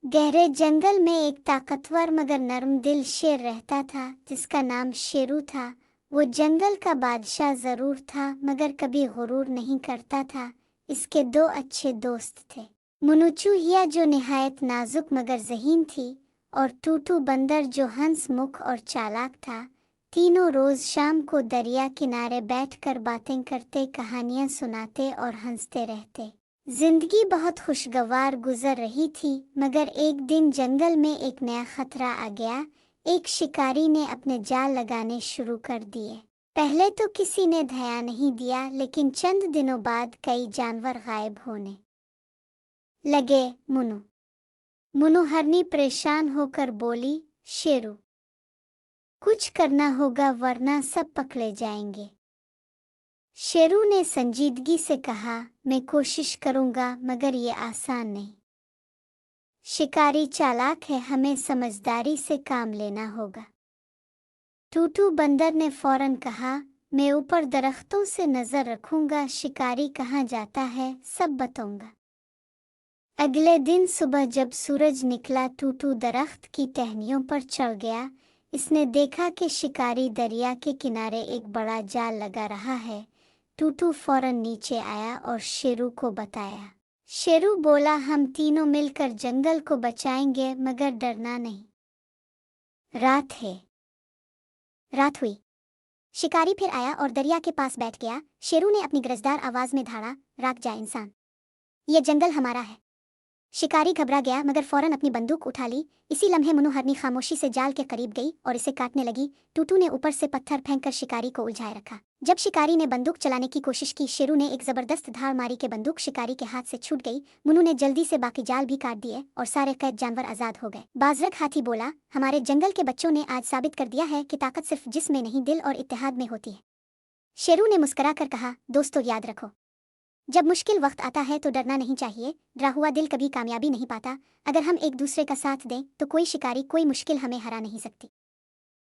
गहरे जंगल में एक ताकतवर मगर नरम दिल शेर रहता था जिसका नाम शेरू था। वो जंगल का बादशाह जरूर था मगर कभी गुरूर नहीं करता था। इसके दो अच्छे दोस्त थे, मुनुचूहिया जो निहायत नाजुक मगर ज़हीन थी, और टूटू बंदर जो हंस मुख और चालाक था। तीनों रोज शाम को दरिया किनारे बैठकर बातें करते, कहानियां सुनाते और हंसते रहते। जिंदगी बहुत खुशगवार गुजर रही थी मगर एक दिन जंगल में एक नया खतरा आ गया। एक शिकारी ने अपने जाल लगाने शुरू कर दिए। पहले तो किसी ने ध्यान नहीं दिया, लेकिन चंद दिनों बाद कई जानवर गायब होने लगे। मुनु मुनु हरनी परेशान होकर बोली, शेरू, कुछ करना होगा वरना सब पकड़े जाएंगे। शेरू ने संजीदगी से कहा, मैं कोशिश करूंगा मगर ये आसान नहीं। शिकारी चालाक है, हमें समझदारी से काम लेना होगा। टूटू बंदर ने फौरन कहा, मैं ऊपर दरख्तों से नजर रखूंगा, शिकारी कहाँ जाता है सब बताऊंगा। अगले दिन सुबह जब सूरज निकला, टूटू दरख्त की टहनियों पर चढ़ गया। इसने देखा कि शिकारी दरिया के किनारे एक बड़ा जाल लगा रहा है। टूटू फौरन नीचे आया और शेरू को बताया। शेरू बोला, हम तीनों मिलकर जंगल को बचाएंगे मगर डरना नहीं। रात हुई। शिकारी फिर आया और दरिया के पास बैठ गया। शेरू ने अपनी गरजदार आवाज में धाड़ा, राख जा इंसान, ये जंगल हमारा है। शिकारी घबरा गया मगर फौरन अपनी बंदूक उठा ली। इसी लम्हे मुनुहरनी खामोशी से जाल के करीब गई और इसे काटने लगी। टूटू ने ऊपर से पत्थर फेंककर शिकारी को उलझाए रखा। जब शिकारी ने बंदूक चलाने की कोशिश की, शेरू ने एक जबरदस्त धार मारी कि बंदूक शिकारी के हाथ से छूट गई। मुनु ने जल्दी से बाकी जाल भी काट दिए और सारे कैद जानवर आजाद हो गए। बाजरग हाथी बोला, हमारे जंगल के बच्चों ने आज साबित कर दिया है कि ताकत सिर्फ जिस्म में नहीं, दिल और इत्तेहाद में होती है। शेरू ने मुस्कुरा कर कहा, दोस्तों याद रखो, जब मुश्किल वक्त आता है तो डरना नहीं चाहिए। डरा हुआ दिल कभी कामयाबी नहीं पाता। अगर हम एक दूसरे का साथ दें तो कोई शिकारी, कोई मुश्किल हमें हरा नहीं सकती।